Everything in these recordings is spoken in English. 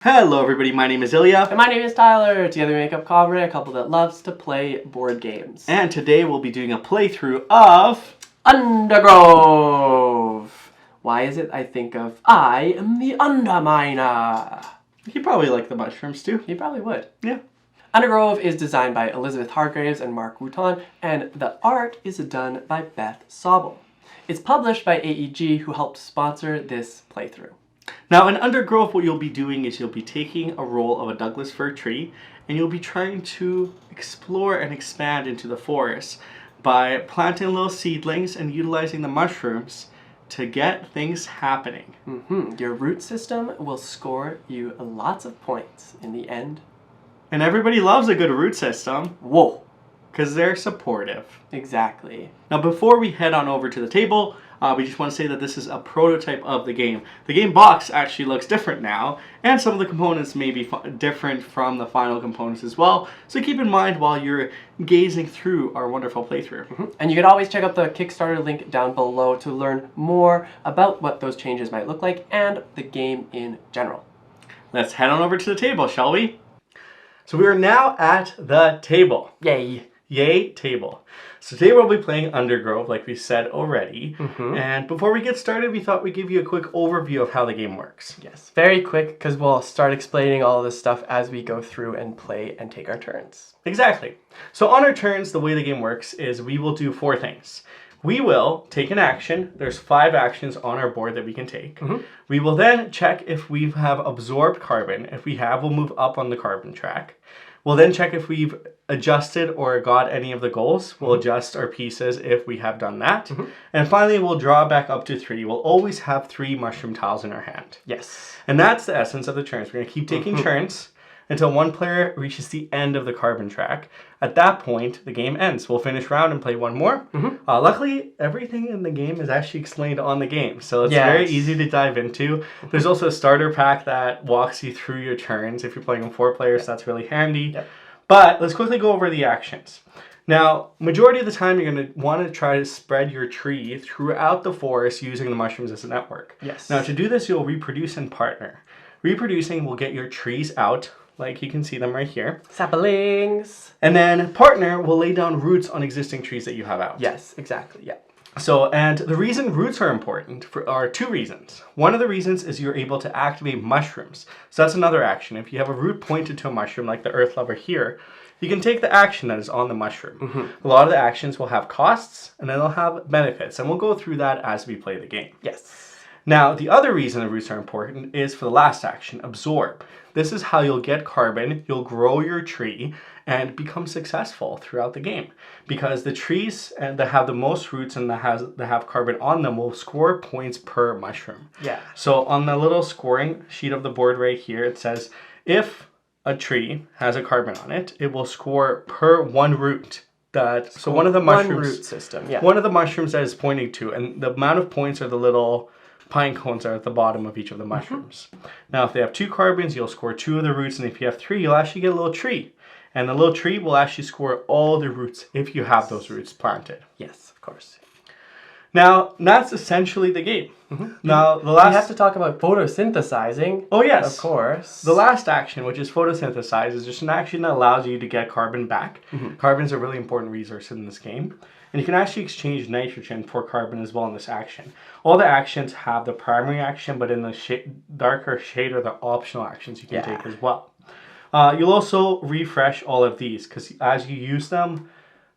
Hello everybody, my name is Ilya. And my name is Tyler. Together we make up Kovray, a couple that loves to play board games. And today we'll be doing a playthrough of... Undergrove! Why is it I think of I am the Underminer? You probably like the mushrooms too. You probably would. Yeah. Undergrove is designed by Elizabeth Hargraves and Mark Wouton, and the art is done by Beth Sobel. It's published by AEG, who helped sponsor this playthrough. Now in Undergrove, what you'll be doing is you'll be taking a roll of a Douglas fir tree and you'll be trying to explore and expand into the forest by planting little seedlings and utilizing the mushrooms to get things happening. Your root system will score you lots of points in the end. And everybody loves a good root system. Whoa! Because they're supportive. Exactly. Now before we head on over to the table, we just want to say that this is a prototype of the game. The game box actually looks different now, and some of the components may be different from the final components as well. So keep in mind while you're gazing through our wonderful playthrough. And you can always check out the Kickstarter link down below to learn more about what those changes might look like and the game in general. Let's head on over to the table, shall we? So we are now at the table. Yay! Yay, table. So today we'll be playing Undergrove, like we said already. And before we get started, we thought we'd give you a quick overview of how the game works. Yes, very quick, because we'll start explaining all of this stuff as we go through and play and take our turns. Exactly. So on our turns, the way the game works is we will do 4 things. We will take an action. There's 5 actions on our board that we can take. We will then check if we have absorbed carbon. If we have, we'll move up on the carbon track. We'll then check if we've adjusted or got any of the goals. We'll adjust our pieces if we have done that. And finally, we'll draw back up to 3. We'll always have 3 mushroom tiles in our hand. Yes. And that's the essence of the turns. We're going to keep taking turns until one player reaches the end of the carbon track. At that point, the game ends. We'll finish round and play one more. Luckily, everything in the game is actually explained on the game, so it's very easy to dive into. There's also a starter pack that walks you through your turns. If you're playing with 4 players, that's really handy. But let's quickly go over the actions. Now, majority of the time, you're going to want to try to spread your tree throughout the forest using the mushrooms as a network. Yes. Now, to do this, you'll reproduce and partner. Reproducing will get your trees out, like you can see them right here. Saplings. And then partner will lay down roots on existing trees that you have out. Yes, exactly, yeah. So, and the reason roots are important are 2 reasons. One of the reasons is you're able to activate mushrooms. So that's another action. If you have a root pointed to a mushroom, like the earth lover here, you can take the action that is on the mushroom. A lot of the actions will have costs, and then they'll have benefits. And we'll go through that as we play the game. Yes. Now, the other reason the roots are important is for the last action, absorb. This is how you'll get carbon, you'll grow your tree, and become successful throughout the game. Because the trees that have the most roots and that have carbon on them will score points per mushroom. Yeah. So on the little scoring sheet of the board right here, it says if a tree has a carbon on it, it will score per 1 root. So one of the mushrooms, one root system, yeah. One of the mushrooms that is pointing to, and the amount of points are the little pine cones are at the bottom of each of the mushrooms. Now, if they have 2 carbons, you'll score 2 of the roots, and if you have 3, you'll actually get a little tree. And the little tree will actually score all the roots if you have those roots planted. Yes, of course. Now, that's essentially the game. Now, We have to talk about photosynthesizing. Oh, yes. Of course. The last action, which is photosynthesize, is just an action that allows you to get carbon back. Carbon is a really important resource in this game. And you can actually exchange nitrogen for carbon as well in this action. All the actions have the primary action, but in the darker shade are the optional actions you can take as well. You'll also refresh all of these, because as you use them,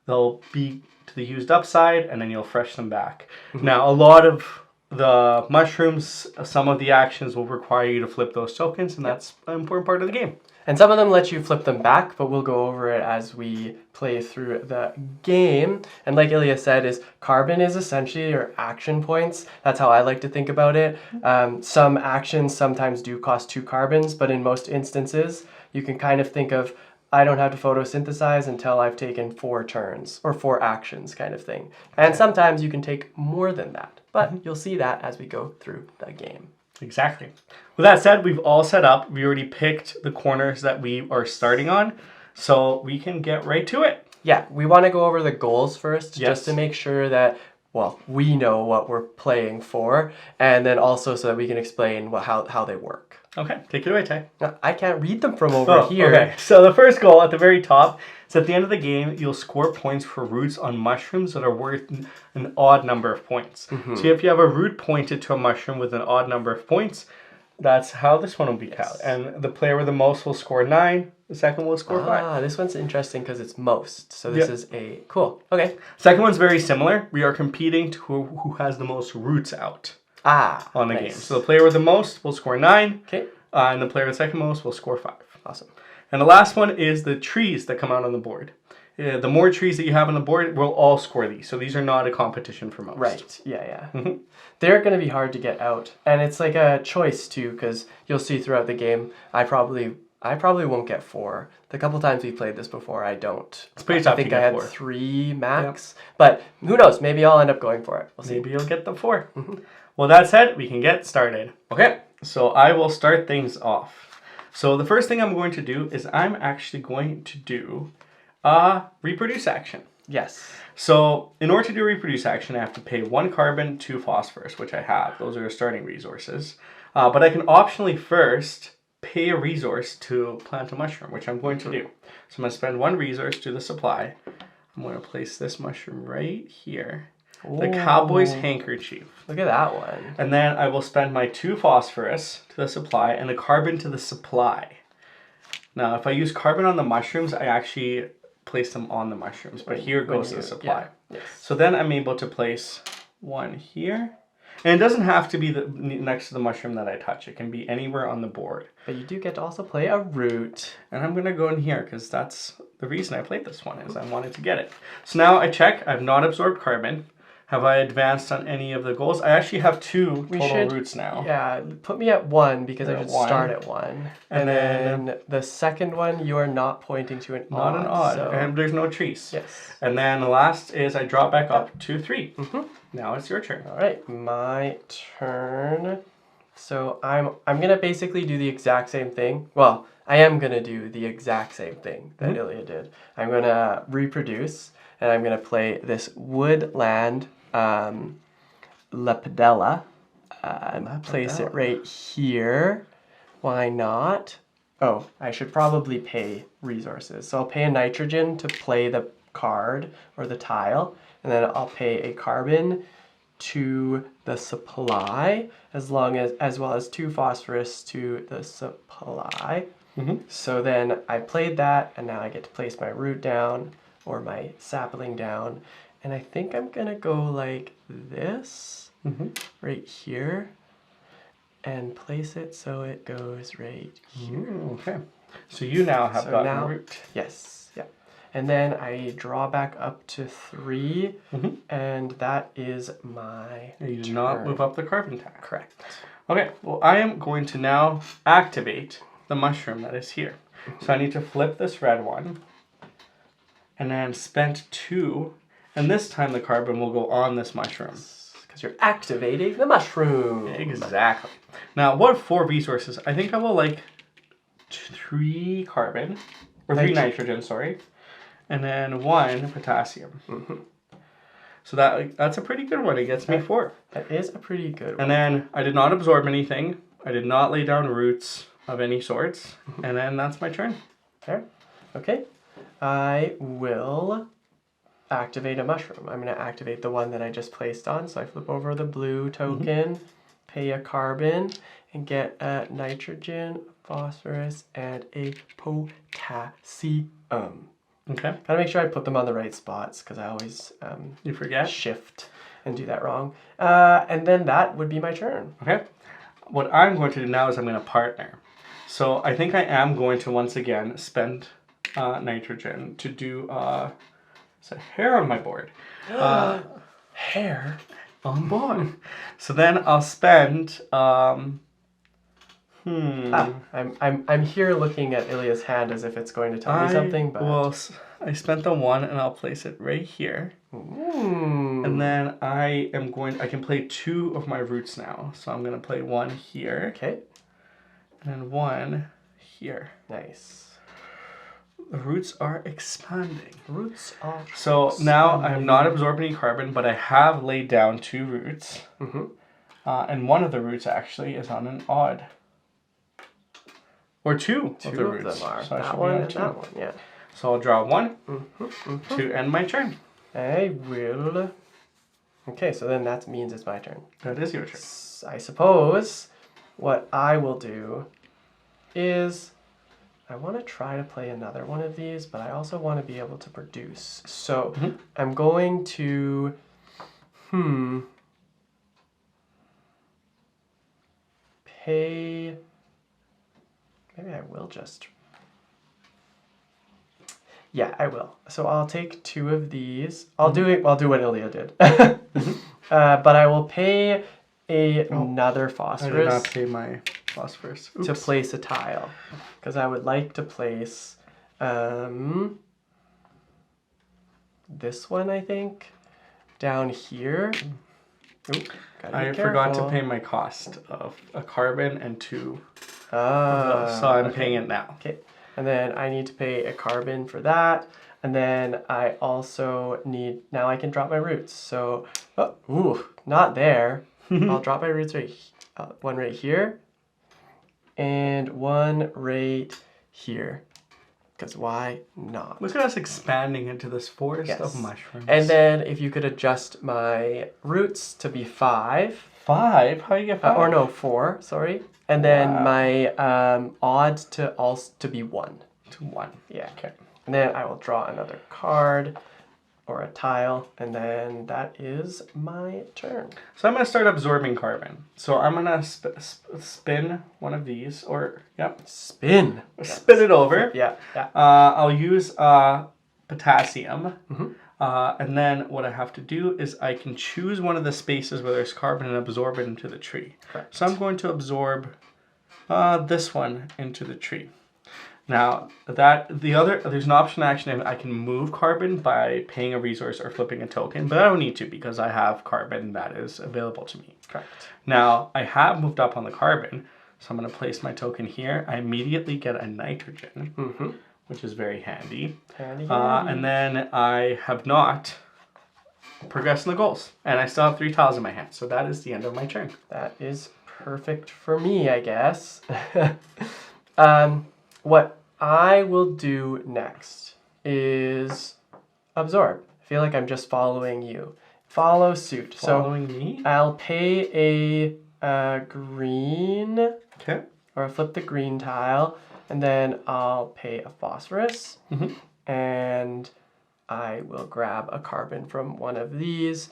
they'll be to the used up side, and then you'll fresh them back. Now, a lot of the mushrooms, some of the actions will require you to flip those tokens, and that's an important part of the game. And some of them let you flip them back, but we'll go over it as we play through the game. And like Ilya said, carbon is essentially your action points. That's how I like to think about it. Some actions sometimes do cost 2 carbons, but in most instances, you can kind of think of, I don't have to photosynthesize until I've taken 4 turns, or 4 actions kind of thing. And sometimes you can take more than that, but you'll see that as we go through the game. Exactly. With that said, we've all set up. We already picked the corners that we are starting on, so we can get right to it. Yeah, we want to go over the goals first, just to make sure that, well, we know what we're playing for, and then also so that we can explain how they work. Okay, take it away, Tay. I can't read them from over here. Okay. So the first goal at the very top is at the end of the game, you'll score points for roots on mushrooms that are worth an odd number of points. So if you have a root pointed to a mushroom with an odd number of points, that's how this one will be counted. And the player with the most will score 9. The second will score 5. Ah, this one's interesting because it's most. So this is a cool. Okay. Second one's very similar. We are competing to who has the most roots out. On the game. So the player with the most will score 9. Okay. And the player with the second most will score 5. Awesome. And the last one is the trees that come out on the board. The more trees that you have on the board, we'll all score these. So these are not a competition for most. Right. Yeah. They're going to be hard to get out. And it's like a choice too, because you'll see throughout the game, I probably won't get 4. The couple times we played this before, I don't. It's pretty tough I think to I get had 4. 3 max. Yep. But who knows? Maybe I'll end up going for it. We'll see. Maybe you'll get the 4. Well, that said, we can get started. Okay, so I will start things off. So the first thing I'm going to do is I'm actually going to do a reproduce action. Yes. So in order to do a reproduce action, I have to pay 1 carbon, 2 phosphorus, which I have. Those are starting resources. But I can optionally first pay a resource to plant a mushroom, which I'm going to do. So I'm going to spend 1 resource to the supply. I'm going to place this mushroom right here. The cowboy's handkerchief. Look at that one. And then I will spend my 2 phosphorus to the supply and the carbon to the supply. Now, if I use carbon on the mushrooms, I actually place them on the mushrooms. But here goes the supply. Yeah. Yes. So then I'm able to place 1 here. And it doesn't have to be next to the mushroom that I touch. It can be anywhere on the board. But you do get to also play a root. And I'm going to go in here because that's the reason I played this one is I wanted to get it. So now I check. I've not absorbed carbon. Have I advanced on any of the goals? I actually have 2 total roots now. Yeah, put me at 1 because I should start at 1. And then the second one, you are not pointing to an not odd. An odd. So. And there's no trees. Yes. And then the last is I drop back up to 3. Now it's your turn. All right, my turn. So I'm gonna basically do the exact same thing. Well, I am gonna do the exact same thing that Ilya did. I'm gonna reproduce, and I'm gonna play this woodland Lepidella. Place it right here. Why not? Oh, I should probably pay resources. So I'll pay a nitrogen to play the card or the tile, and then I'll pay a carbon to the supply, as well as 2 phosphorus to the supply. So then I played that, and now I get to place my root down or my sapling down, and I think I'm gonna go like this right here and place it so it goes right here. Okay. So you now have got a root. Yes. Yeah. And then I draw back up to 3, and that is my You do not move up the carbon tax. Correct. Okay, well I am going to now activate the mushroom that is here. So I need to flip this red one, and then spend 2, and this time the carbon will go on this mushroom. Because you're activating the mushroom. Exactly. Now, what 4 resources? I think I will like 3 carbon, or 3 nitrogen, sorry, and then 1 potassium. So that's a pretty good one. It gets me 4. That is a pretty good one. And then I did not absorb anything. I did not lay down roots of any sorts. And then that's my turn. Okay. I will activate a mushroom. I'm going to activate the one that I just placed on. So I flip over the blue token, pay a carbon, and get a nitrogen, phosphorus, and a potassium. Okay. Gotta make sure I put them on the right spots because I always You forget? shift and do that wrong. And then that would be my turn. Okay. What I'm going to do now is I'm going to partner. So I think I am going to once again spend nitrogen to do it's a hair on my board. Hair on board. So then I'll spend I'm here looking at Ilya's hand as if it's going to tell me something, but well, I spent the 1 and I'll place it right here. And then I can play 2 of my roots now. So I'm gonna play 1 here. Okay. And then 1 here. Nice. The roots are expanding. Roots are So expanding. now I have not absorbed any carbon, but I have laid down 2 roots. And one of the roots actually is on an odd Or two of Two the of roots. them are. So I should That be one on and two. that one, yeah. So I'll draw one Mm-hmm. to end my turn. I will... Okay, so then that means it's my turn. That is your turn. I suppose what I will do is I want to try to play another one of these, but I also want to be able to produce. So I'm going to, pay, maybe I will just, yeah, I will. So I'll take two of these. I'll do what Ilya did. But I will pay another I did phosphorus not pay my phosphorus. Oops. to place a tile, because I would like to place this one, I think, down here. Oop, gotta be I forgot to careful. pay my cost of a carbon and two of Ah, those, so I'm okay. paying it now. Okay, and then I need to pay a carbon for that, and then I also need, now I can drop my roots. So, not there. I'll drop my roots one right here, and one right here. Because why not? Look at us expanding into this forest Yes. of mushrooms. And then if you could adjust my roots to be 5. 5? How do you get 5? Or no, 4, sorry. And then Wow. my odds to be 1. To 1. Yeah. Okay. And then I will draw another card or a tile, and then that is my turn. So I'm going to start absorbing carbon. So I'm going to spin one of these, or, Spin. spin it over. Yeah, yeah. I'll use potassium. And then what I have to do is I can choose one of the spaces where there's carbon and absorb it into the tree. Correct. So I'm going to absorb this one into the tree. Now, there's an option actually, I can move carbon by paying a resource or flipping a token, but I don't need to because I have carbon that is available to me. Correct. Now, I have moved up on the carbon, so I'm going to place my token here. I immediately get a nitrogen, which is very handy. And then I have not progressed in the goals, and I still have 3 tiles in my hand, so that is the end of my turn. That is perfect for me, I guess. What I will do next is absorb. I feel like I'm just following you. Follow suit. Following me? I'll pay a green, Okay. or flip the green tile, and then I'll pay a phosphorus, and I will grab a carbon from one of these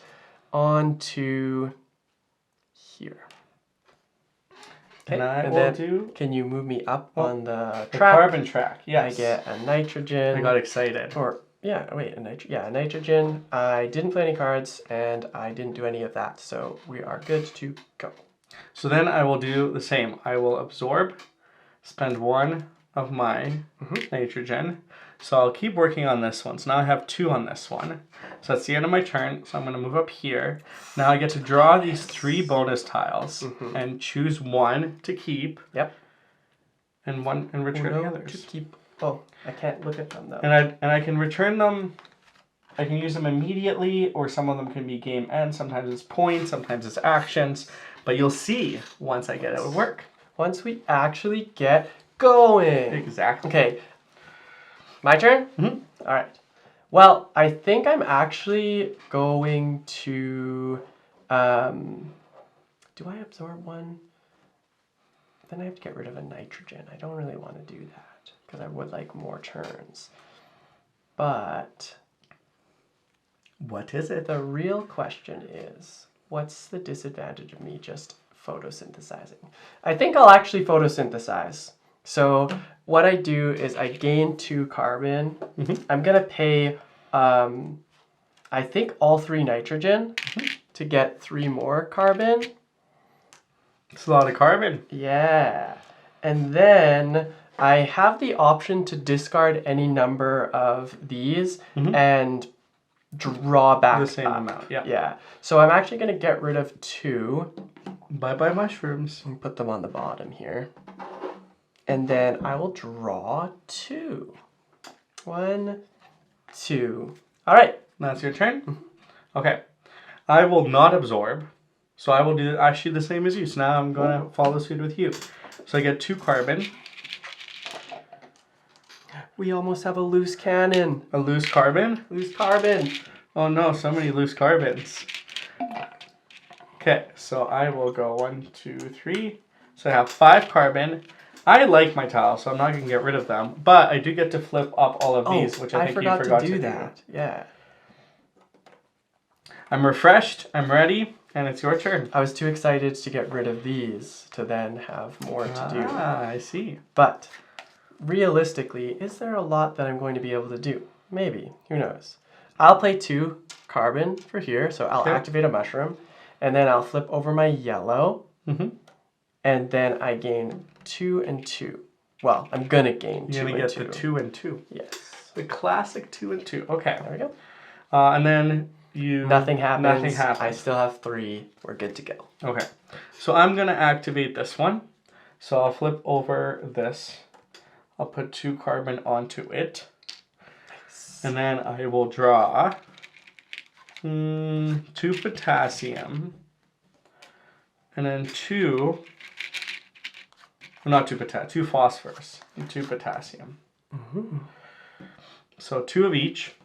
onto here. Okay, And then can you move me up on the the track? carbon track. Yes. I get a nitrogen. I got excited. Or yeah, wait, a nitrogen. I didn't play any cards and I didn't do any of that, so we are good to go. So then I will do the same. I will absorb, spend 1 of my nitrogen. So I'll keep working on this one. So now I have 2 on this one. So that's the end of my turn. So I'm going to move up here. Now I get to draw these 3 bonus tiles and choose 1 to keep. Yep. And return the To others. keep. Oh, I can't look at them though. And I can return them. I can use them immediately, or some of them can be game end. Sometimes it's points, sometimes it's actions. But you'll see once I get it to work. Once we actually get going. Exactly. Okay. My turn? All right. Well, I think I'm actually going to, do I absorb 1? Then I have to get rid of a nitrogen. I don't really want to do that because I would like more turns. But What is it? the real question is, what's the disadvantage of me just photosynthesizing? I think I'll actually photosynthesize. So what I do is I gain 2 carbon. I'm going to pay, I think, all 3 nitrogen to get 3 more carbon. It's a lot of carbon. Yeah. And then I have the option to discard any number of these and draw back The same up. amount, yeah. Yeah. So I'm actually going to get rid of 2 Bye-bye mushrooms. and put them on the bottom here. And then I will draw 2. 1, 2. All right. That's your turn? Okay. I will not absorb. So I will do actually the same as you. So now I'm going to follow suit with you. So I get 2 carbon. We almost have a loose cannon. A loose carbon? Loose carbon. Oh no, so many loose carbons. Okay, so I will go 1, 2, 3. So I have 5 carbon. I like my tiles, so I'm not going to get rid of them. But I do get to flip up all of these, which I think you forgot to do. That. Yeah. I'm refreshed, I'm ready, and it's your turn. I was too excited to get rid of these to then have more to do. Ah, I see. But realistically, is there a lot that I'm going to be able to do? Maybe. Who knows? I'll play 2 carbon for here, so I'll activate a mushroom, and then I'll flip over my yellow, and then I gain 2 and 2. Well, I'm gonna gain 2 and 2. You're gonna get the 2 and 2. Yes. The classic 2 and 2. Okay. There we go. And then you... Nothing happens. Nothing happens. I still have 3. We're good to go. Okay. So I'm gonna activate this one. So I'll flip over this. I'll put 2 carbon onto it. Nice. And then I will draw 2 potassium. And then 2... Not 2 potassium, 2 phosphorus and 2 potassium. So 2 of each.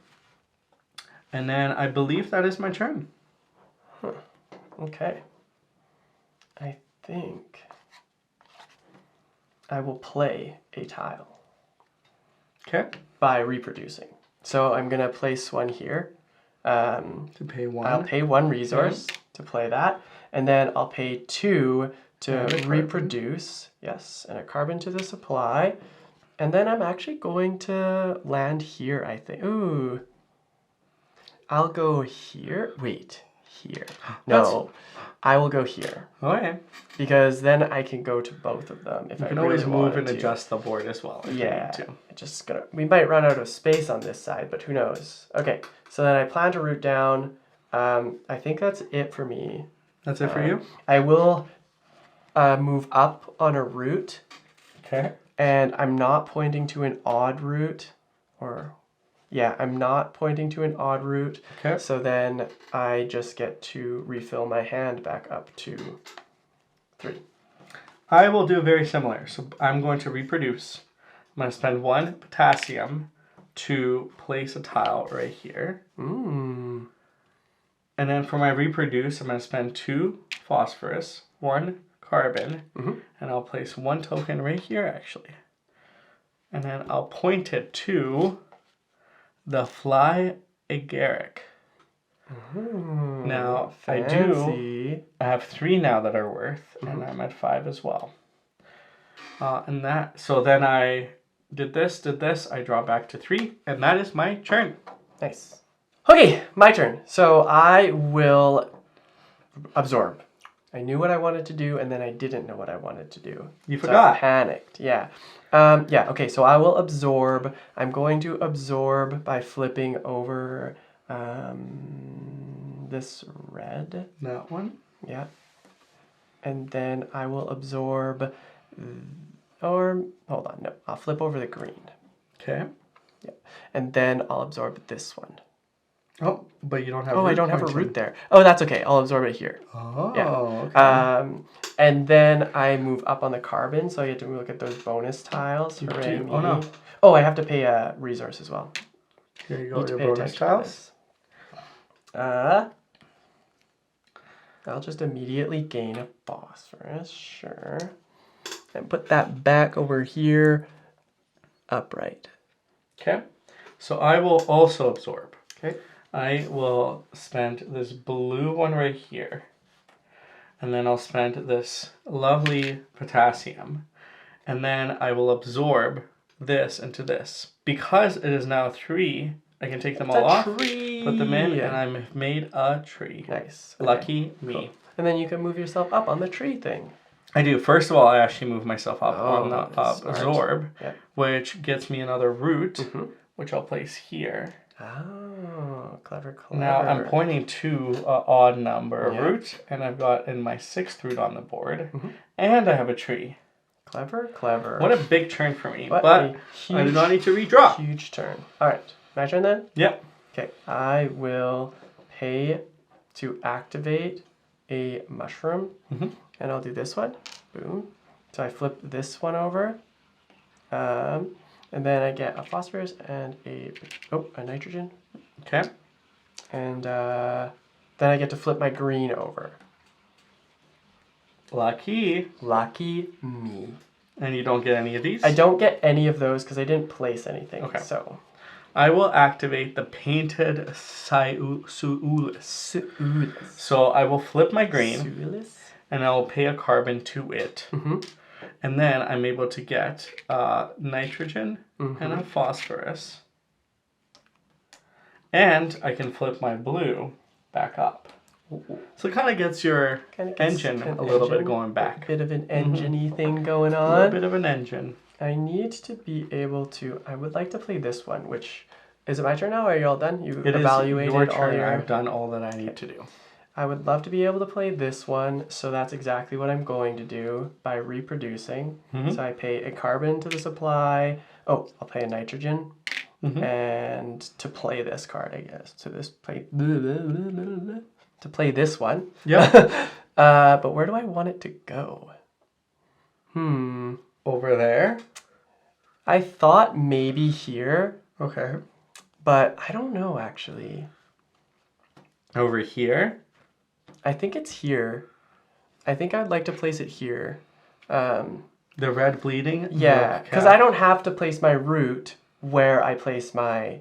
And then I believe that is my turn. Okay. I think I will play a tile. Okay. By reproducing. So I'm going to place one here. To pay 1. I'll pay 1 resource to play that. And then I'll pay 2 to reproduce. Yes, and a carbon to the supply. And then I'm actually going to land here, I think. Ooh. I'll go here. Wait, here. No, I will go here. Okay. Because then I can go to both of them if I really wanted to. You can always move and adjust the board as well. Yeah, just gonna. We might run out of space on this side, but who knows? Okay, so then I plan to root down. I think that's it for me. That's it for you? I will move up on a root. Okay. And I'm not pointing to an odd root, or yeah, I'm not pointing to an odd root. Okay. So then I just get to refill my hand back up to 3. I will do very similar. So I'm going to reproduce. I'm going to spend 1 potassium to place a tile right here. Mm. And then for my reproduce, I'm going to spend 2 phosphorus, 1 carbon, and I'll place 1 token right here actually. And then I'll point it to the fly agaric. Now fancy. I have 3 now that are worth, and I'm at 5 as well. So then I did this, I draw back to 3, and that is my turn. Nice. Okay, my turn. So I will absorb. I knew what I wanted to do, and then I didn't know what I wanted to do. You forgot. I panicked, yeah. Okay, so I will absorb. I'm going to absorb by flipping over this red. That one? Yeah. And then I will absorb, or, hold on, no, I'll flip over the green. Okay. Yeah. And then I'll absorb this one. Oh, but you don't have. Oh, I don't have a root there. Oh, that's okay. I'll absorb it here. Oh, yeah. Okay. And then I move up on the carbon, so I get to look at those bonus tiles. Hooray me. Oh no. Oh, I have to pay a resource as well. Here you go. Your bonus tiles. I'll just immediately gain a phosphorus, sure, and put that back over here, upright. Okay. So I will also absorb. Okay. I will spend this blue one right here. And then I'll spend this lovely potassium. And then I will absorb this into this. Because it is now 3, I can take them all off, put them in, and I've made a tree. Nice. Okay. Lucky me. Cool. And then you can move yourself up on the tree thing. I do. First of all, I actually move myself up on the absorb, which gets me another root, which I'll place here. Oh, clever. Now I'm pointing to an odd number root, and I've got in my 6th root on the board, and I have a tree. Clever. What a big turn for me, what but I do not need to redraw. Huge turn. All right, my turn then? Yep. Okay, I will pay to activate a mushroom, and I'll do this one. Boom. So I flip this one over, and And then I get a phosphorus and a nitrogen. Okay. And then I get to flip my green over. Lucky. Lucky me. And you don't get any of these? I don't get any of those because I didn't place anything. Okay. So I will activate the painted Suulis. So I will flip my green. Suulis? And I will pay a carbon to it. Mm-hmm. And then I'm able to get nitrogen and a phosphorus. And I can flip my blue back up. So it kind of gets your engine a little bit going back. A bit of an engine-y thing going on. A little bit of an engine. I need to be able to... I would like to play this one, which... Is it my turn now? Are you all done? You evaluated your turn. all your... I've done all that I need to do. I would love to be able to play this one, so that's exactly what I'm going to do by reproducing. So I pay a carbon to the supply. Oh, I'll pay a nitrogen. And to play this card, I guess. To play this one. Yeah. But where do I want it to go? Over there? I thought maybe here. Okay. But I don't know, actually. Over here? I think it's here. I think I'd like to place it here. The red bleeding? Yeah, because I don't have to place my root where I place my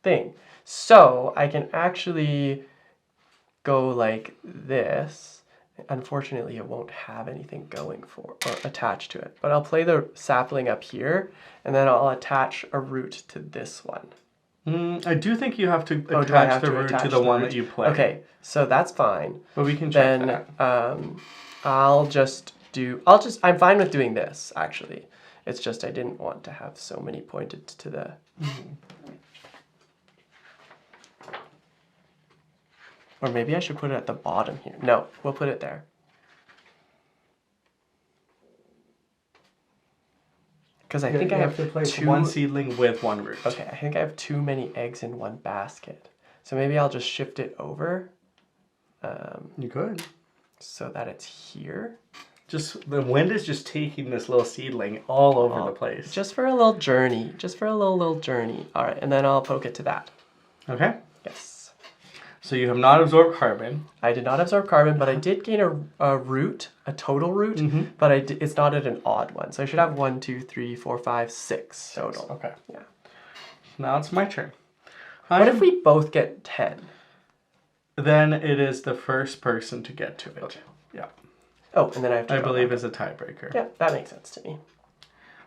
thing. So I can actually go like this. Unfortunately, it won't have anything going for or attached to it. But I'll play the sapling up here, and then I'll attach a root to this one. I do think you have to attach the root to the one that you play. Okay, so that's fine. But we can check that. I'm fine with doing this, actually. It's just I didn't want to have so many pointed to the... Or maybe I should put it at the bottom here. No, we'll put it there. Because I think I have to place two... one seedling with one root. Okay, I think I have too many eggs in one basket. So maybe I'll just shift it over. You could. So that it's here. Just the wind is just taking this little seedling all over the place. Just for a little journey. Just for a little journey. All right, and then I'll poke it to that. Okay. Yes. So you have not absorbed carbon. I did not absorb carbon, but I did gain a root, a total root, but it's not at an odd one. So I should have 1, 2, 3, 4, 5, 6 total. Okay. Yeah. Now it's my turn. What if we both get 10? Then it is the first person to get to it. Okay. Yeah. Oh, and then I have to I believe is a tiebreaker. Yeah, that makes sense to me.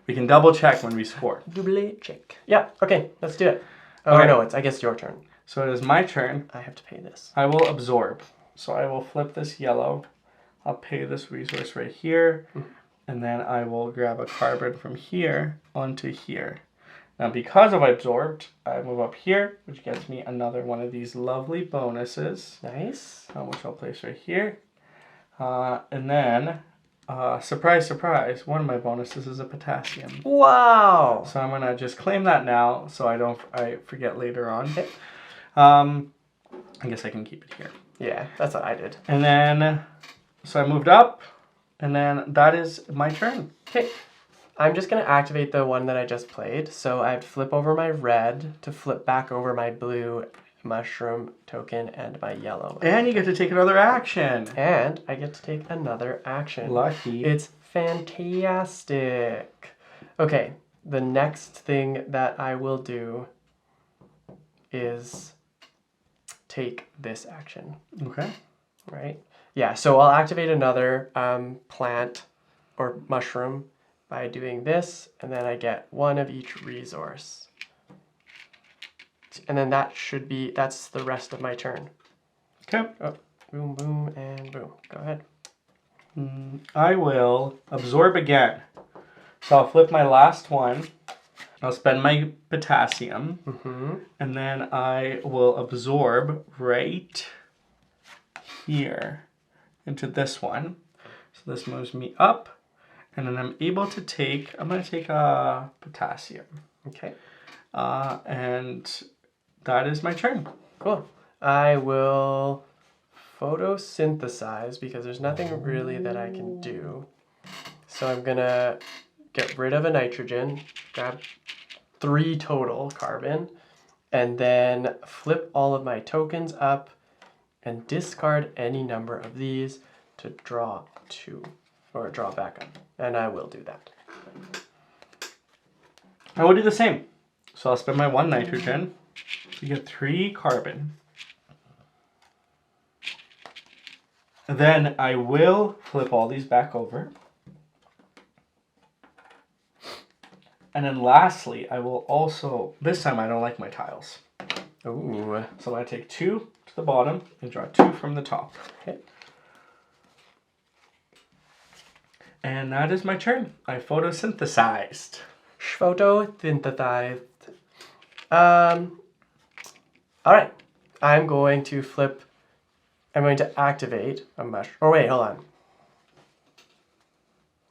We can double check when we score. Double check. Yeah, okay, let's do it. Oh, Okay. no, it's, I guess, your turn. So it is my turn. I have to pay this. I will absorb. So I will flip this yellow. I'll pay this resource right here. And then I will grab a carbon from here onto here. Now because I've absorbed, I move up here, which gets me another one of these lovely bonuses. Nice. Which I'll place right here. And then, surprise, surprise, one of my bonuses is a potassium. Wow. So I'm going to just claim that now so I forget later on. Okay. I guess I can keep it here. Yeah, that's what I did. And then, so I moved up, and then that is my turn. Okay. I'm just going to activate the one that I just played. So I have to flip over my red to flip back over my blue mushroom token and my yellow. And you get to take another action. And I get to take another action. Lucky. It's fantastic. Okay, the next thing that I will do is take this action. Okay. Right? Yeah, so I'll activate another plant or mushroom by doing this, and then I get one of each resource. And then that's the rest of my turn. Okay. Oh, boom, boom, and boom. Go ahead. I will absorb again. So I'll flip my last one. I'll spend my potassium. And then I will absorb right here into this one. So this moves me up. And then I'm going to take potassium. Okay. And that is my turn. Cool. I will photosynthesize because there's nothing really that I can do. So I'm gonna get rid of a nitrogen, grab 3 total carbon, and then flip all of my tokens up and discard any number of these to draw 2, or draw back up. And I will do that. I will do the same. So I'll spend my 1 nitrogen to get 3 carbon. Then I will flip all these back over. And then lastly, I will also, this time I don't like my tiles. Ooh. So I'm going to take 2 to the bottom and draw 2 from the top. Okay. And that is my turn. I photosynthesized. Photosynthesized. All right. I'm going to activate a mushroom. Oh, wait, hold on.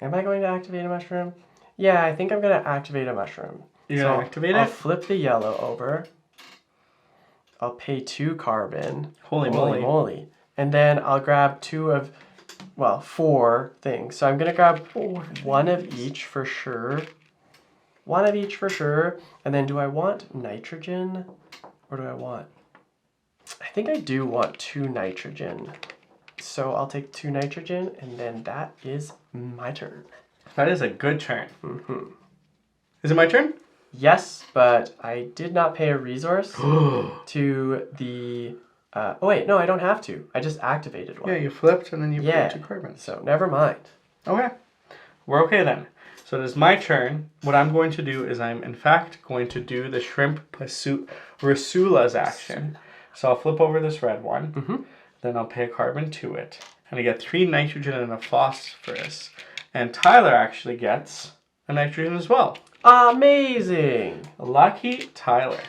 Am I going to activate a mushroom? Yeah, I think I'm going to activate a mushroom. You're going to activate I'll it? flip the yellow over. I'll pay 2 carbon. Holy moly. And then I'll grab 4 things. So I'm going to grab 1 of each for sure. 1 of each for sure. And then do I want nitrogen? Or do I want... I think I do want 2 nitrogen. So I'll take 2 nitrogen, and then that is my turn. That is a good turn. Is it my turn? Yes, but I did not pay a resource to the... oh wait, no, I don't have to. I just activated one. Yeah, you flipped and then you put 2 carbon. So never mind. Okay. We're okay then. So it is my turn. What I'm going to do is I'm in fact going to do the shrimp Rasula's action. So I'll flip over this red one. Then I'll pay a carbon to it. And I get 3 nitrogen and a phosphorus. And Tyler actually gets a nitrogen as well. Amazing! Lucky Tyler.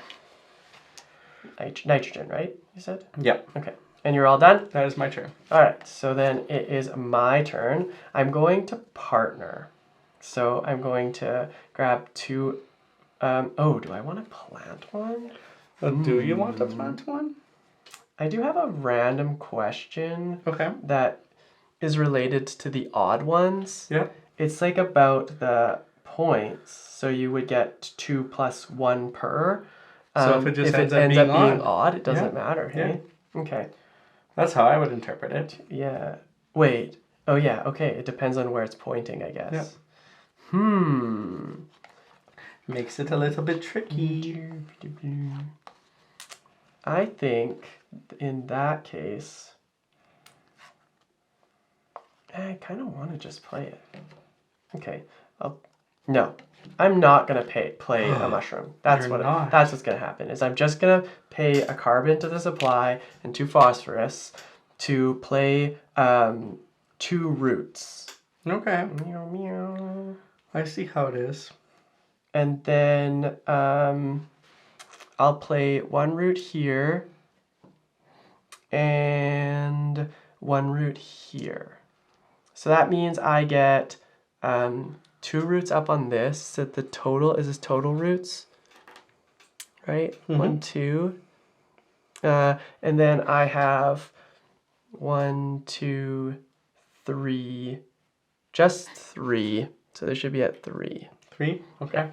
Nitrogen, right? You said? Yep. Okay. And you're all done? That is my turn. All right. So then it is my turn. I'm going to partner. So I'm going to grab 2... oh, do I want to plant one? Do you want to plant one? I do have a random question Okay. that is related to the odd ones. Yeah. It's like about the points. So you would get 2 plus 1 per. So if it just ends up being odd, it doesn't matter, hey? Yeah. Okay. That's how I would interpret it. Yeah. Wait. Oh, yeah. Okay. It depends on where it's pointing, I guess. Yeah. Makes it a little bit tricky. I think in that case, I kind of want to just play it. Okay. No, I'm not gonna play a mushroom. That's what's gonna happen. Is I'm just gonna pay a carbon to the supply and 2 phosphorus to play 2 roots. Okay. Meow meow. I see how it is. And then I'll play 1 root here and 1 root here. So that means I get 2 roots up on this. So the total is total roots, right? 1, 2. And then I have 1, 2, 3, just 3. So they should be at 3. 3? Okay.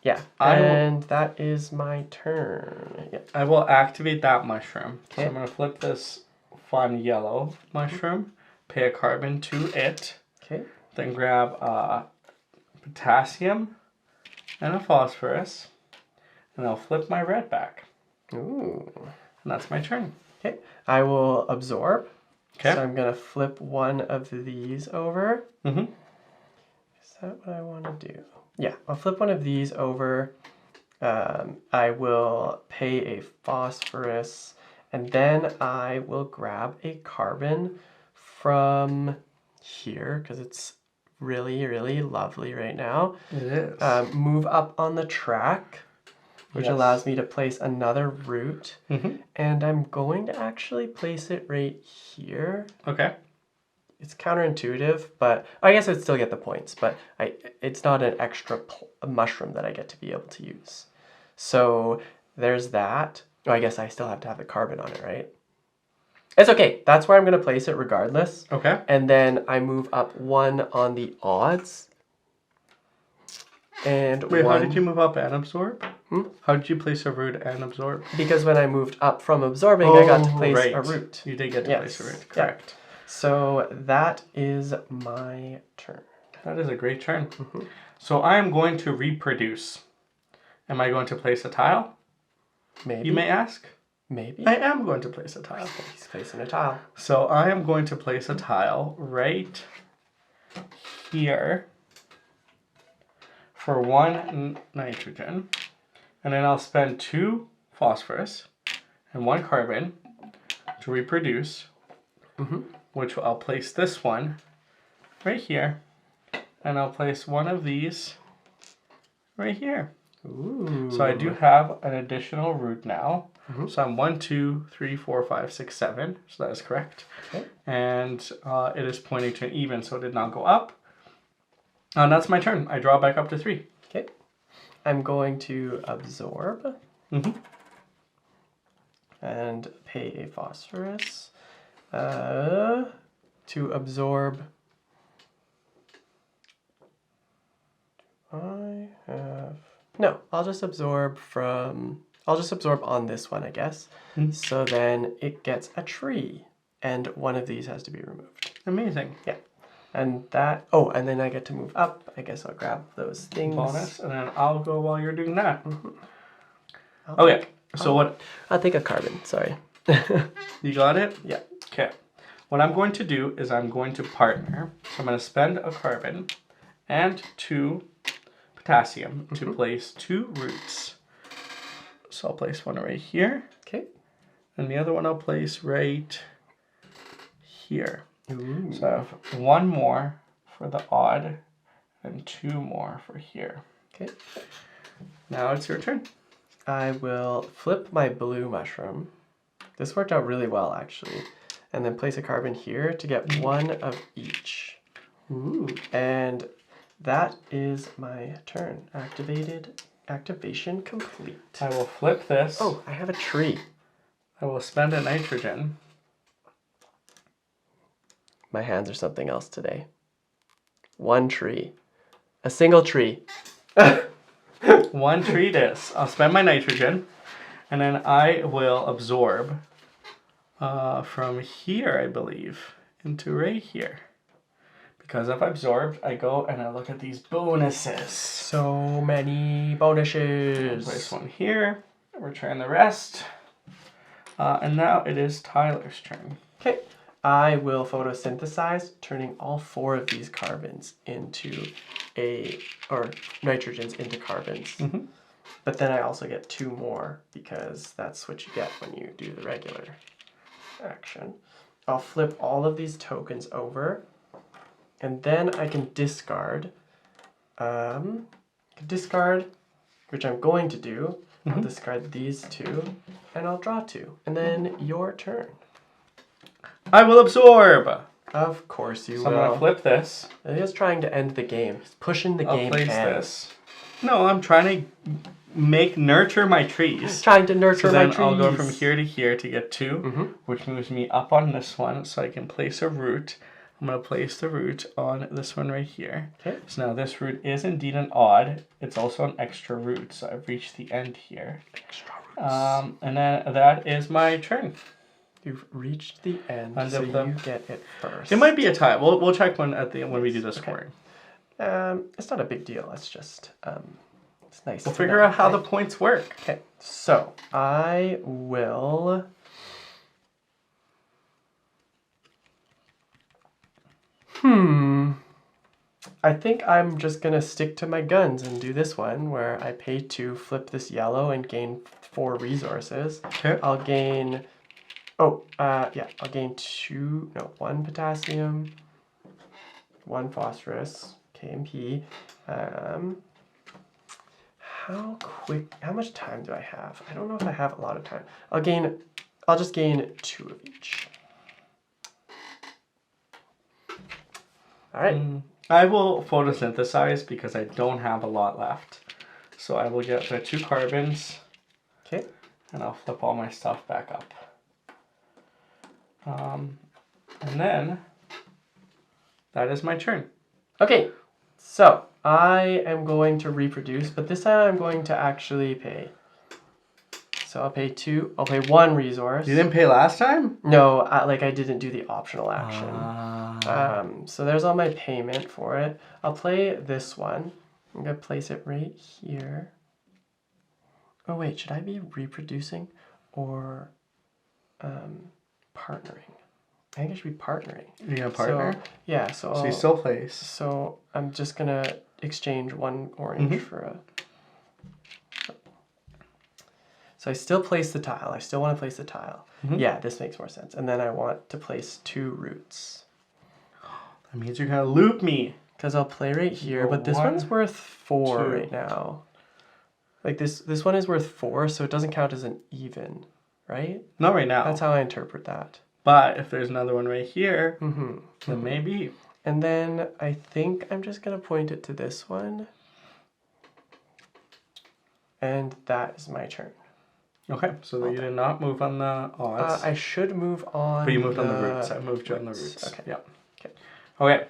Yeah, and that is my turn. Yeah. I will activate that mushroom. Okay. So I'm going to flip this fun yellow mushroom, pay a carbon to it, Okay. then grab potassium and a phosphorus, and I'll flip my red back. Ooh. And that's my turn. Okay, I will absorb. Okay. So I'm going to flip 1 of these over. Mm-hmm. Is that what I want to do? Yeah, I'll flip 1 of these over. I will pay a phosphorus, and then I will grab a carbon from here, because it's really, really lovely right now. It is. Move up on the track, which allows me to place another root. And I'm going to actually place it right here. Okay. It's counterintuitive, but I guess I'd still get the points, but it's not an extra mushroom that I get to be able to use. So there's that. Oh, I guess I still have to have the carbon on it, right? It's okay. That's where I'm going to place it regardless. Okay. And then I move up 1 on the odds. and Wait, one. how did you move up and absorb? Hmm? How did you place a root and absorb? Because when I moved up from absorbing, I got to place right. a root. You did get to place a root, Yeah. correct. So that is my turn. That is a great turn. So I am going to reproduce. Am I going to place a tile? Maybe. You may ask. Maybe. I am going to place a tile. He's placing a tile. So I am going to place a tile right here for 1 nitrogen. And then I'll spend 2 phosphorus and 1 carbon to reproduce, which I'll place this one right here. And I'll place one of these right here. Ooh. So I do have an additional root now. So I'm 1, 2, 3, 4, 5, 6, 7. So that is correct. Okay. And it is pointing to an even, so it did not go up. And that's my turn. I draw back up to 3. Okay. I'm going to absorb and pay a phosphorus to absorb. I'll just absorb on this one, I guess. So then it gets a tree, and one of these has to be removed. Amazing. Yeah. And that, and then I get to move up. I guess I'll grab those things. Bonus, and then I'll go while you're doing that. I'll take a carbon, sorry. You got it? Yeah. Okay. What I'm going to do is I'm going to partner. So I'm going to spend a carbon and 2 potassium to place 2 roots. So I'll place one right here. Okay. And the other one I'll place right here. Ooh. So I have 1 more for the odd and 2 more for here. Okay. Now it's your turn. I will flip my blue mushroom. This worked out really well, actually. And then place a carbon here to get 1 of each. Ooh. And that is my turn. Activation complete. I will flip this. Oh, I have a tree. I will spend a nitrogen. My hands are something else today. 1 tree. A single tree. 1 tree this. I'll spend my nitrogen. And then I will absorb from here, I believe, into right here. Because if I absorbed, I go and I look at these bonuses. So many bonuses. Place one here. Return the rest. And now it is Tyler's turn. Okay. I will photosynthesize, turning all 4 of these carbons into nitrogens into carbons. But then I also get 2 more because that's what you get when you do the regular action. I'll flip all of these tokens over, and then I can discard. Which I'm going to do. I'll discard these 2, and I'll draw 2. And then your turn. I will absorb. Of course you So will. I'm going to flip this. He's trying to end the game. He's pushing the game. I'll place this. No, I'm trying to nurture my trees. He's trying to nurture my trees. I'll go from here to here to get 2, which moves me up on this one, so I can place a root. I'm going to place the root on this one right here. Okay. So now this root is indeed an odd. It's also an extra root, so I've reached the end here. Extra roots. And then that is my turn. You've reached the end, so you get it first. It might be a tie. We'll check when we do the scoring. It's not a big deal. It's just it's nice. We'll figure out how the points work. Okay, so I will. I think I'm just gonna stick to my guns and do this one where I pay 2, flip this yellow, and gain 4 resources. Okay. I'll gain. I'll gain 1 potassium, 1 phosphorus, KMP. How much time do I have? I don't know if I have a lot of time. I'll just gain 2 of each. All right. I will photosynthesize because I don't have a lot left. So I will get the 2 carbons. Okay. And I'll flip all my stuff back up. And then that is my turn. Okay. So I am going to reproduce, but this time I'm going to actually pay. So I'll pay 2. I'll pay 1 resource. You didn't pay last time? No, I didn't do the optional action. So there's all my payment for it. I'll play this one. I'm gonna place it right here. Oh wait, should I be reproducing or partnering? I think I should be partnering. You're gonna partner? So, yeah, so you still place. So I'm just gonna exchange 1 orange for a. So I still place the tile. I still want to place the tile. Yeah, this makes more sense. And then I want to place 2 roots. That means you're gonna loop me. Because I'll play right here, but this 1, one's worth 4 2. right now. Like this one is worth 4, so it doesn't count as an even, right? Not right now. That's how I interpret that. But if there's another one right here, then maybe. And then I think I'm just gonna point it to this one. And that is my turn. Okay, so you did not move on the odds. I should move on. But you moved on the roots. I moved you on the roots. Okay. Yeah. Okay.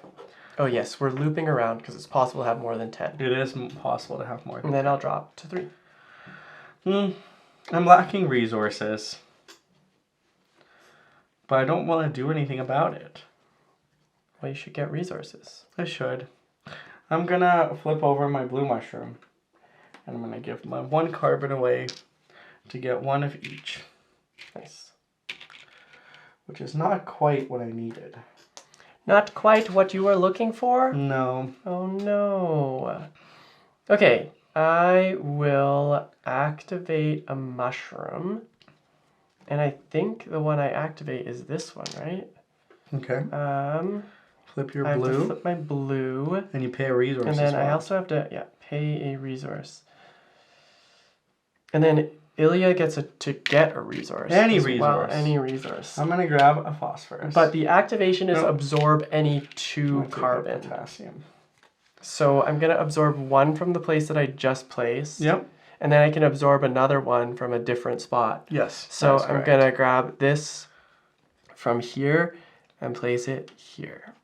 Oh yes, we're looping around because it's possible to have more than 10. It is possible to have more. And then I'll drop to 3. I'm lacking resources. But I don't want to do anything about it. Well, you should get resources. I should. I'm going to flip over my blue mushroom. And I'm going to give my 1 carbon away to get 1 of each. Nice. Which is not quite what I needed. Not quite what you were looking for? No. Oh no. Okay, I will activate a mushroom. And I think the one I activate is this one, right? Okay. Flip your I have to blue. flip my blue. And you pay a resource. And then as well. I also have to, pay a resource. And then Ilya gets to get a resource. Any as well. resource. Any resource. I'm going to grab a phosphorus. But the activation is absorb any 2 carbon. Potassium. So I'm going to absorb 1 from the place that I just placed. Yep. And then I can absorb another one from a different spot. Yes. So I'm going to grab this from here and place it here.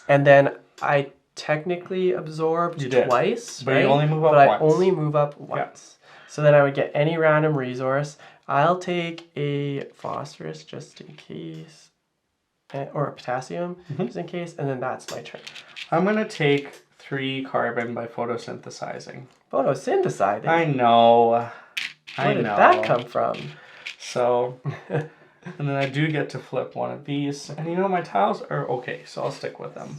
And then I technically absorbed twice, but right? you only move up once. I only move up once. So then I would get any random resource. I'll take a phosphorus just in case, or a potassium just in case, and then that's my turn. I'm going to take 3 carbon by photosynthesizing. Photosynthesizing? I know. Where did that come from? So, and then I do get to flip 1 of these. And you know, my tiles are okay, so I'll stick with them.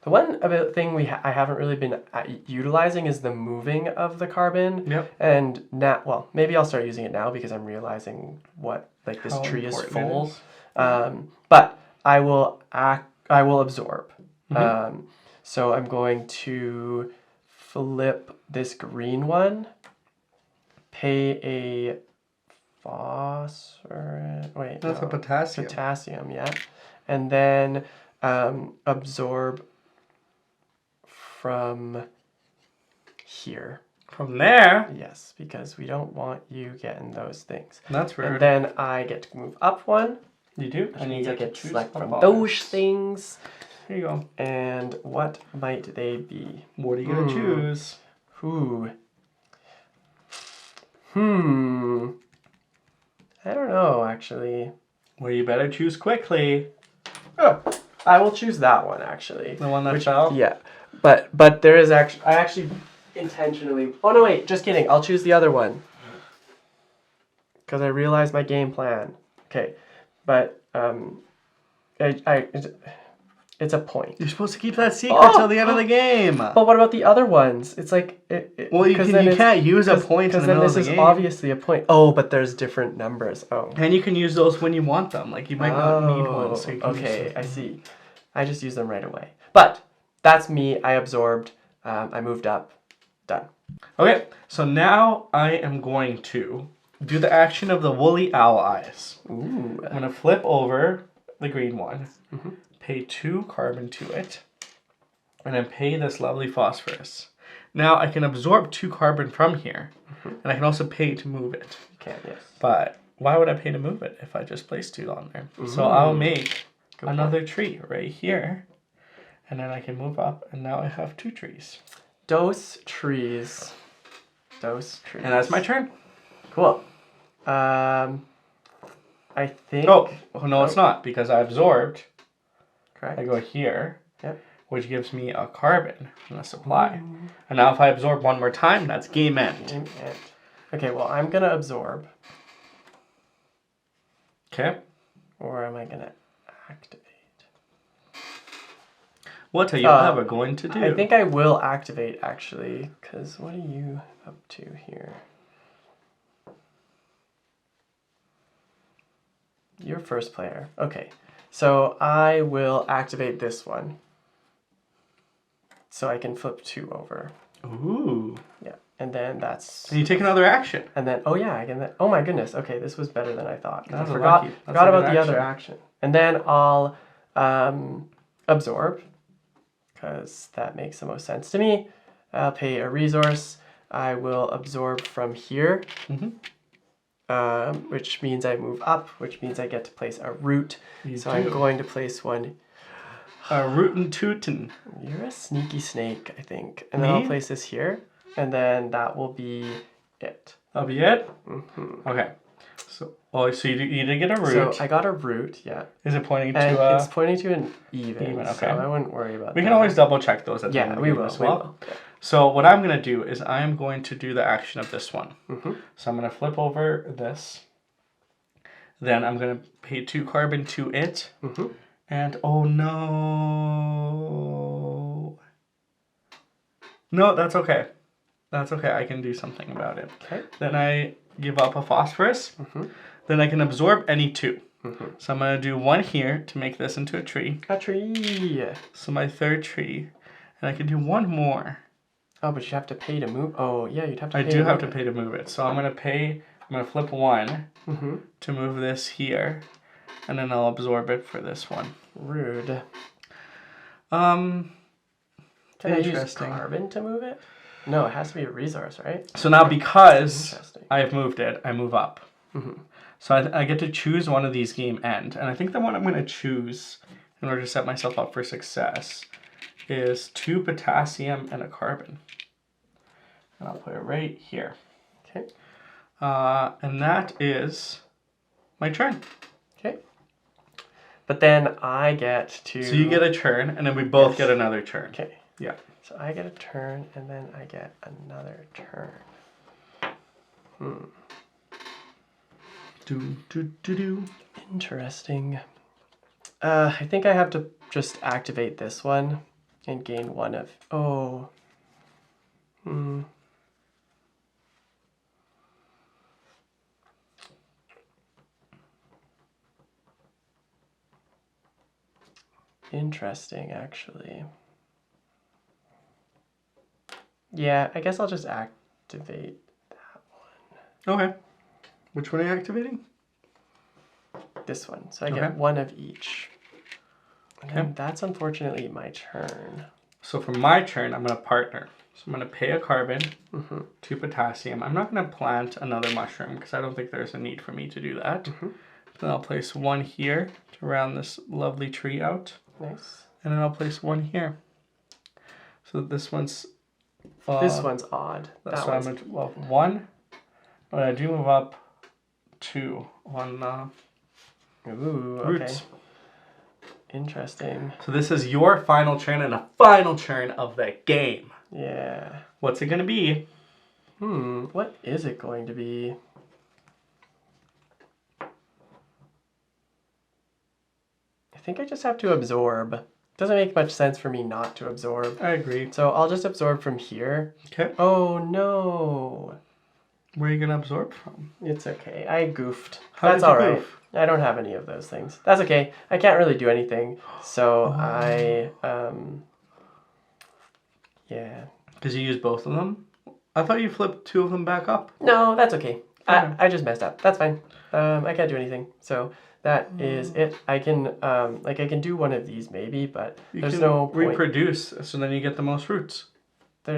The one thing I haven't really been utilizing is the moving of the carbon. Yep. And now, well, maybe I'll start using it now because I'm realizing what this tree is full. But I will absorb. So I'm going to flip this green one, pay a phosphorus. Wait, that's a potassium. Potassium, yeah. And then absorb from here. From there? Yes, because we don't want you getting those things. That's weird. And then I get to move up 1. You do? And you get to select from bonus. those things. Here you go. And what might they be? What are you going to choose? Ooh. I don't know, actually. Well, you better choose quickly. Oh, I will choose that one, actually. The one that fell? Yeah. But there is actually... I actually intentionally... Oh, no, wait. Just kidding. I'll choose the other one. Because I realized my game plan. Okay. But, it's a point. You're supposed to keep that secret till the end of the game. But what about the other ones? It's like... well, you can't use a point in the middle of the game. Because then this is obviously a point. Oh, but there's different numbers. Oh. And you can use those when you want them. Like, you might not need one. So you can okay, I see. I just use them right away. But that's me. I absorbed. I moved up. Done. Okay, so now I am going to do the action of the woolly owl eyes. Ooh. I'm going to flip over the green one, pay 2 carbon to it, and then pay this lovely phosphorus. Now I can absorb 2 carbon from here, and I can also pay to move it. You can, yes. But why would I pay to move it if I just place 2 on there? So I'll make another tree right here, And then I can move up, and now I have 2 trees. Dos trees. Dos trees. And that's my turn. Cool. I think... Oh, no, it's not, because I absorbed. Correct. I go here, Yep. which gives me a carbon from the supply. And now if I absorb one more time, that's game end. Game end. Okay, well, I'm going to absorb. Okay. Or am I going to activate? What are you ever going to do? I think I will activate, actually, because what are you up to here? You're first player. Okay, so I will activate this one. So I can flip 2 over. Ooh. Yeah, and then that's... And you take another action. And then, oh yeah, I can... Oh my goodness, okay, this was better than I thought. That's I forgot lucky. That's forgot a about good the other action. And then I'll absorb, because that makes the most sense to me. I'll pay a resource. I will absorb from here, which means I move up, which means I get to place a root. So I'm going to place one. Rootin' tootin'. You're a sneaky snake, I think. And then I'll place this here, and then that will be it. That'll be it? Okay. So you did get a root. So I got a root, yeah. Is it pointing And to it's pointing to an even, okay. so I wouldn't worry about that. We can always double check those at the end of the game as well. We will. Yeah. So what I'm going to do is I'm going to do the action of this one. So I'm going to flip over this. Then I'm going to pay 2 carbon to it. And oh no. No, that's okay. That's okay. I can do something about it. Okay. Then I give up a phosphorus. Then I can absorb any 2. So I'm going to do 1 here to make this into a tree. A tree. So my 3rd tree. And I can do 1 more. Oh, but you have to pay to move. Oh, yeah, you'd have to I pay do have to pay to move it. So I'm going to flip 1 to move this here. And then I'll absorb it for this one. Rude. Can I use carbon to move it? No, it has to be a resource, right? So now because I have moved it, I move up. So I get to choose one of these game end. And I think the one I'm going to choose in order to set myself up for success is 2 potassium and a carbon. And I'll put it right here. Okay. And that is my turn. Okay. But then I get to... So you get a turn, and then we both get another turn. Okay. Yeah. So I get a turn, and then I get another turn. Interesting. I think I have to just activate this one and gain 1 of... Oh. Interesting, actually. Yeah, I guess I'll just activate that one. Okay. Which one are you activating? This one. So I get 1 of each. And that's unfortunately my turn. So for my turn, I'm going to partner. So I'm going to pay a carbon, 2 potassium. I'm not going to plant another mushroom because I don't think there's a need for me to do that. Then I'll place 1 here to round this lovely tree out. Nice. And then I'll place 1 here. So this one's... this one's odd. That's why I'm going to... Well, 1. But I do move up 2 on roots. Okay. Interesting. So this is your final turn and a final turn of the game. Yeah. What's it going to be? What is it going to be? I think I just have to absorb. Doesn't make much sense for me not to absorb. I agree. So I'll just absorb from here. Okay. Oh no. Where are you going to absorb from? It's okay. I goofed. That's all right. I don't have any of those things. That's okay. I can't really do anything. So yeah. Because you used both of them? I thought you flipped 2 of them back up. No, that's okay. I just messed up. That's fine. I can't do anything. So that is it. I can I can do one of these maybe, but there's no point. Reproduce, so then you get the most fruits. I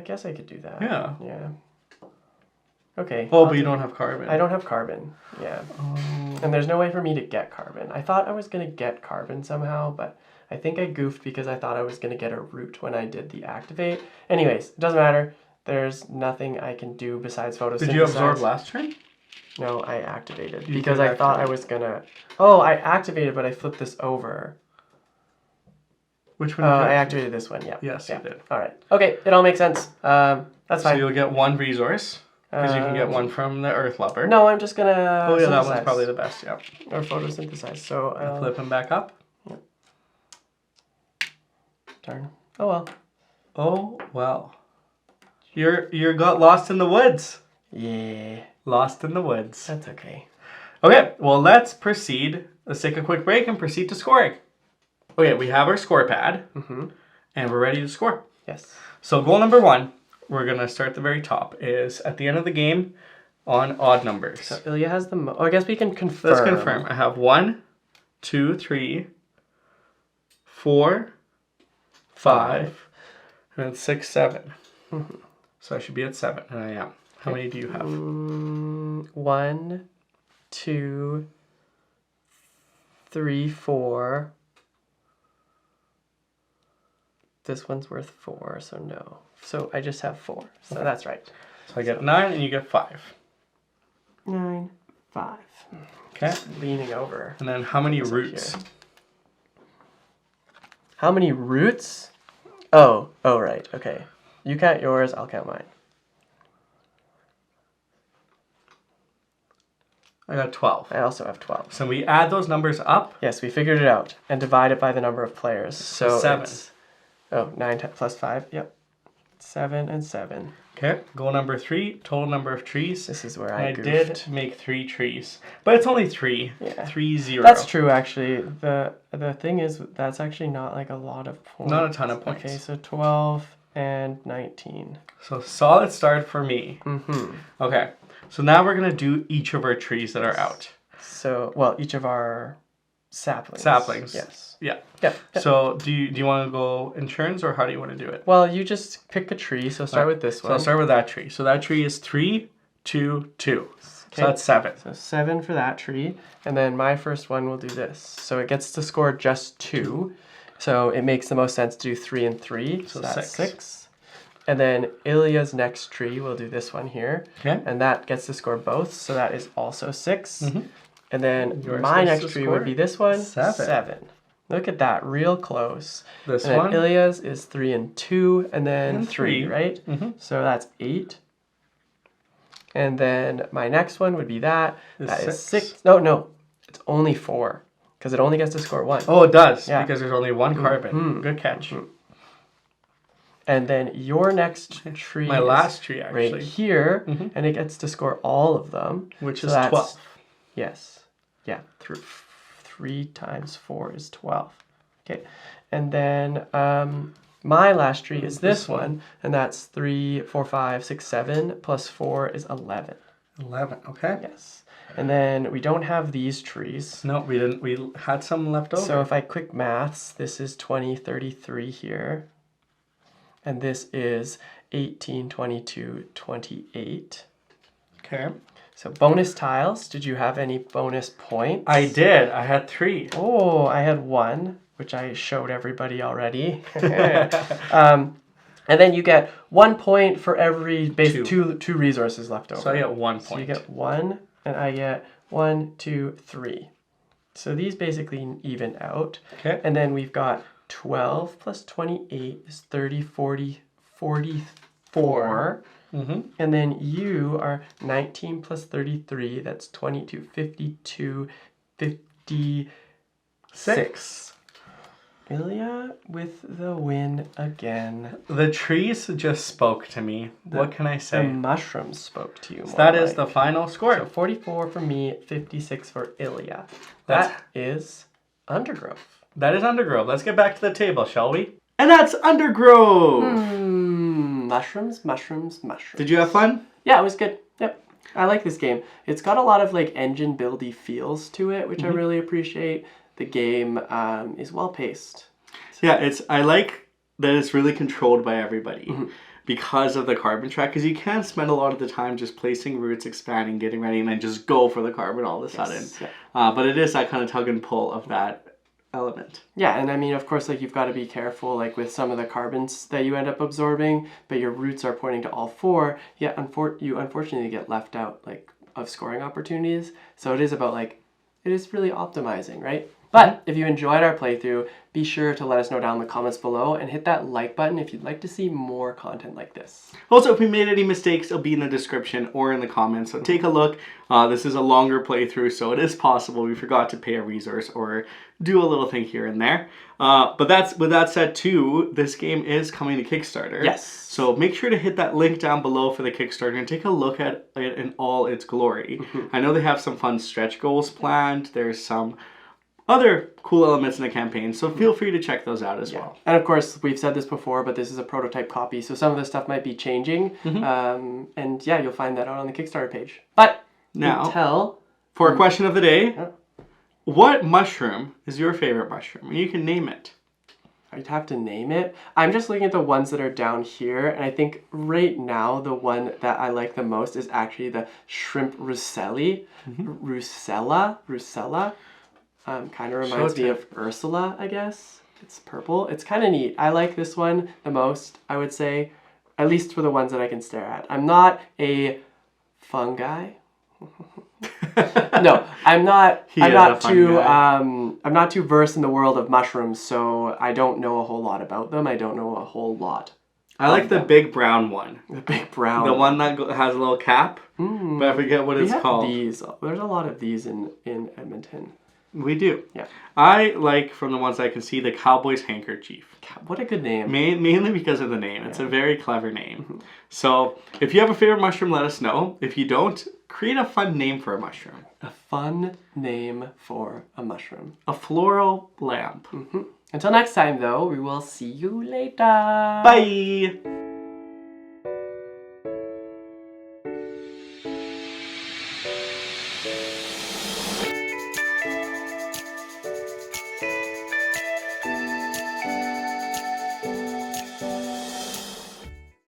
guess I could do that. Yeah. Yeah. Okay. Oh, but you don't have carbon. I don't have carbon. Yeah. And there's no way for me to get carbon. I thought I was gonna get carbon somehow, but I think I goofed because I thought I was going to get a root when I did the activate. Anyways, it doesn't matter. There's nothing I can do besides photosynthesize. Did you absorb last turn? No, I activated. You because did I thought I was going to... Oh, I activated, but I flipped this over. Which one? I activated this one, yeah. Yes, yeah. you did. All right. Okay, it all makes sense. That's fine. So you'll get 1 resource. Because you can get 1 from the Earth Lover. No, I'm just going to Oh, yeah, that one's probably the best, yeah. Or photosynthesize. So I'll... Flip him back up. Yep. Darn. Oh, well. Oh, well. You got lost in the woods. Yeah. Lost in the woods. That's okay. Okay, well, let's proceed. Let's take a quick break and proceed to scoring. Okay, we have our score pad. And we're ready to score. Yes. So goal number 1, we're going to start at the very top, is at the end of the game on odd numbers. So Ilya has the I guess we can confirm. Let's confirm. I have 1, 2, 3, 4, 5, and then 6, 7. So I should be at 7, and I am. How many do you have? 1, 2, 3, 4. This one's worth 4, so no. So I just have 4. So that's right. So I get 9, and you get 5. 9, 5. Okay. Just leaning over. And then how many roots? How many roots? Oh, right. Okay. You count yours, I'll count mine. I got 12. I also have 12. So we add those numbers up. Yes, we figured it out. And divide it by the number of players. So 7. It's, 9 plus 5. Yep. 7 and 7. Okay. Goal number 3, total number of trees. This is where I goofed. did make 3 trees. But it's only 3. Yeah. 3, 0. That's true, actually. The thing is, that's actually not like a lot of points. Not a ton of points. Okay, so 12 and 19. So solid start for me. Okay. So now we're going to do each of our trees that are out. So, well, each of our saplings. Saplings. Yes. Yeah. Yeah. So do you want to go in turns, or how do you want to do it? Well, you just pick a tree. So start with this one. So I'll start with that tree. So that tree is 3, 2, 2. Okay. So that's 7. So 7 for that tree. And then my first one will do this. So it gets to score just 2. So it makes the most sense to do 3 and 3. So that's 6. And then Ilya's next tree will do this one here. Okay. And that gets to score both. So that is also 6. And then Yours my gets next to tree would score be this one. 7. 7. Look at that, real close. This and one? then Ilya's is 3 and 2, and then And 3, 3. right? So that's 8. And then my next one would be that. That is 6. No, it's only 4, because it only gets to score 1. Oh, it does, Yeah. because there's only 1 carbon. Good catch. And then your next tree My is last tree, actually. right here, and it gets to score all of them. Which So is that's- 12. Yes. Yeah, 3 times 4 is 12. Okay, and then my last tree is this one, and that's 3, 4, 5, 6, 7, plus 4 is 11. 11, okay. Yes. And then we don't have these trees. No, we didn't. We had some left over. So if I quick maths, this is 20, 33 here. And this is 18, 22, 28. Okay. So bonus tiles. Did you have any bonus points? I did. I had 3. Oh, I had 1, which I showed everybody already. And then you get 1 point for every two resources left over. So I get 1 point. So you get 1, and I get 1, 2, 3. So these basically even out. Okay. And then we've got 12 plus 28 is 30, 40, 44. And then you are 19 plus 33, that's 22, 52, 56. Ilya with the win again. The trees just spoke to me. What can I The say? mushrooms spoke to you. So that is the final score. So 44 for me, 56 for Ilya. That is Undergrove. That is Undergrove. Let's get back to the table, shall we? And that's Undergrove! Mushrooms, mushrooms, mushrooms. Did you have fun? Yeah, it was good. Yep. I like this game. It's got a lot of like engine buildy feels to it, which I really appreciate. The game is well paced. Yeah, I like that it's really controlled by everybody because of the carbon track, because you can spend a lot of the time just placing roots, expanding, getting ready, and then just go for the carbon all of a sudden. Yeah. But it is that kind of tug and pull of that element. Yeah, and I mean, of course, like you've got to be careful, like with some of the carbons that you end up absorbing, but your roots are pointing to all 4. Yet, you unfortunately get left out, like, of scoring opportunities. So it is about like, it is really optimizing, right? But if you enjoyed our playthrough, be sure to let us know down in the comments below and hit that like button if you'd like to see more content like this. Also, if we made any mistakes, it'll be in the description or in the comments. So take a look. This is a longer playthrough, so it is possible we forgot to pay a resource or do a little thing here and there. But with that said too, this game is coming to Kickstarter. Yes. So make sure to hit that link down below for the Kickstarter and take a look at it in all its glory. I know they have some fun stretch goals planned. There's some other cool elements in the campaign, so feel free to check those out as well. And of course, we've said this before, but this is a prototype copy, so some of this stuff might be changing. And yeah, you'll find that out on the Kickstarter page. But now, for a question of the day, what mushroom is your favorite mushroom? You can name it. I'd have to name it. I'm just looking at the ones that are down here, and I think right now the one that I like the most is actually the shrimp russelli. Russella. Kind of reminds me of Ursula, I guess. It's purple. It's kind of neat. I like this one the most, I would say, at least for the ones that I can stare at. I'm not a fungi. No, I'm not. I'm not too versed in the world of mushrooms, so I don't know a whole lot about them. I don't know a whole lot. I like the big brown one. The big brown. The one that has a little cap, but I forget what it's called. These. There's a lot of these in Edmonton. We do. Yeah. I like, from the ones I can see, the cowboy's handkerchief. What a good name. Mainly because of the name. It's a very clever name. So, if you have a favorite mushroom, let us know. If you don't, create a fun name for a mushroom. A fun name for a mushroom. A floral lamp. Until next time, though, we will see you later. Bye!